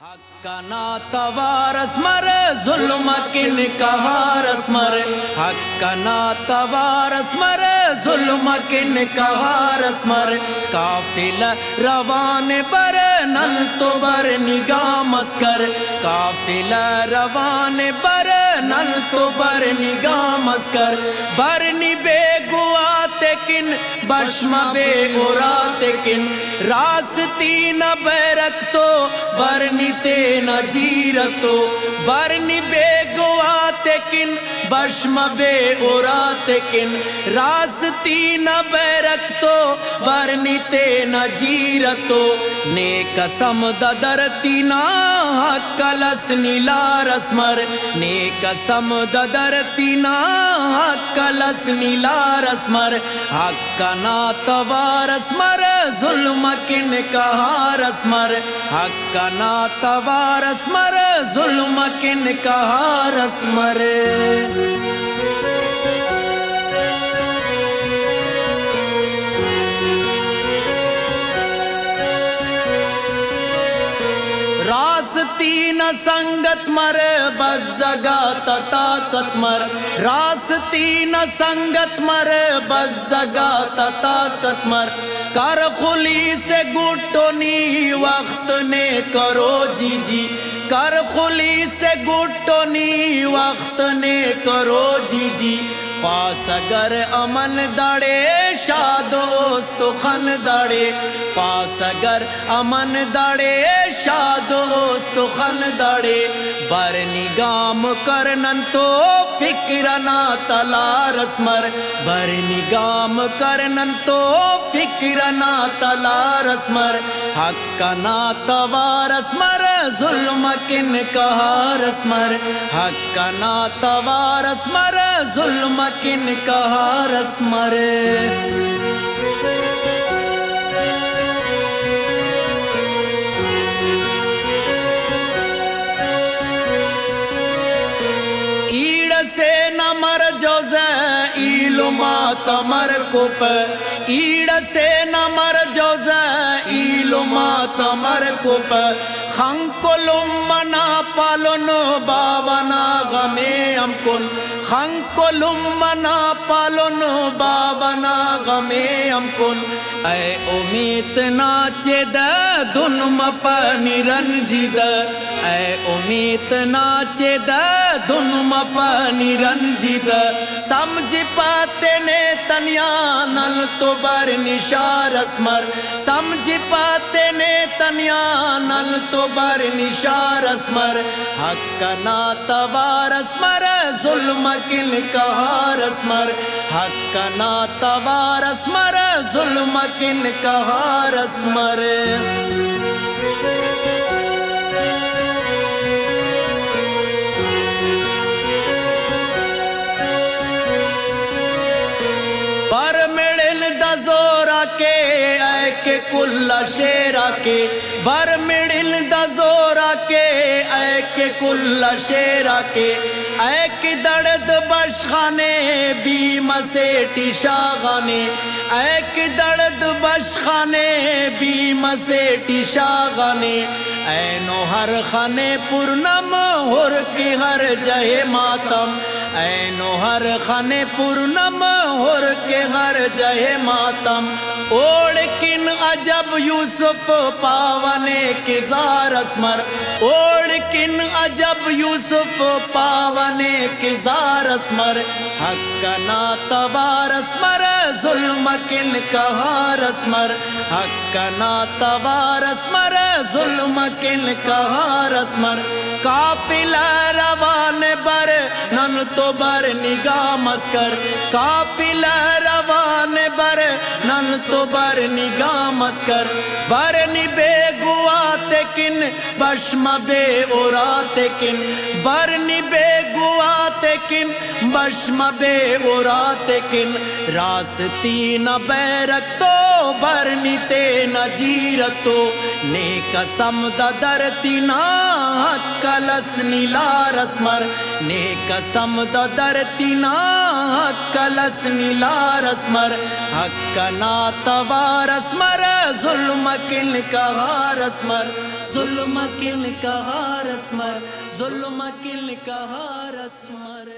حقنا توارس مر ظلم کن کہارس مر حقنا توارس مر ظلم کن کہارس مر قافل روان بر نل تو بر نگاہ مسکر قافل روان بر نل تو بر نگاہ مسکر برنی بے گوات کن بشم بے اورات کن راستی نہ بیرک تو برنی تینا جیرتو برنی بے گوات کن بشم بے اورات کن راستی نہ بیرک تو برنی تینا جیرتو نیک سمد درتینا حق لسنی لارس مر نیک سمد درتینا حق لسنی لارس مر حقنا توارس مر ظلم کن کہارس مر حقنا توارس مر ظلم کن کہارس مر راستی نہ سنگت مر بس جگہ طاقت مر راستی نہ سنگت مر بس جگہ طاقت مر کر خلی سے گٹونی وقت نے کرو جی جی کر خلی سے گٹونی وقت نے کرو جی جی پاس اگر امن دڑے شاد اوست خن دڑے پاس اگر امن دڑے شاد اوست خن دڑے بر نگام کرنن تو فکرنا تلارس مر بر نگام کرنن تو فکرنا تلارس مر حقنا توارس مر ظلم کن کہارس مر حقنا توارس مر ظلم کن کہارس مر ایڑ سے نہ مر جوزے ایلو مات مر کپ ایڑ سے نہ مر جوزے ایلو مات مر کپ خنکلم منا پالن بابنا غمی ام کن خنکلم منا پالن بابنا غمی ام کن اے امید ناچے دے دن مپنی رنجی دے اے امید ناچے دے دن مپنی رنجی دے سمجھ پاتے نے تنیا نل تو بر نشارس مر سمجھ پاتے نے تنیا نل تو بر نشارس مر حقنا توارس مر ظلم کن کہارس مر حقنا توارس مر ظلم کن کہارس مر پر مڑن دا زورا کے اے کہ کل شیرا کے بر مڑن دا زورا کے اے کہ کل شیرا کے اے کہ درد بشخانے بیم سے ٹشاغانے اے کہ درد بشخانے بیم سے ٹشاغانے اے نو ہر خانے پرنم ہر کی ہر جہے ماتم اے نو ہر خانے پرنم ہر کے ہر جہے ماتم اوڑ کن عجب یوسف پاونے کے زارس مر اوڑ کن عجب یوسف پاونے کے زارس مر حقنا توارس مر ظلم کن کہارس مر حقنا توارس مر ظلم کن کہارس مر قافل روان بر نن تو بر نگاہ مسکر قافل روان بر نن تو بر نگاہ مسکر برنی بے گوات کن بشم بے اورات کن برنی بے گوات کن بشم بے اورات کن راستی نہ بیرک تو برنی تینا جیرتو نیک سمد درتینا کلس نیلا رسمر نیک سمد درتینا کلس نیلا رسمر حق ناتوا رسمر ظلم کن کہا رسمر ظلم کن کہا رسمر ظلم کن کہا رسمر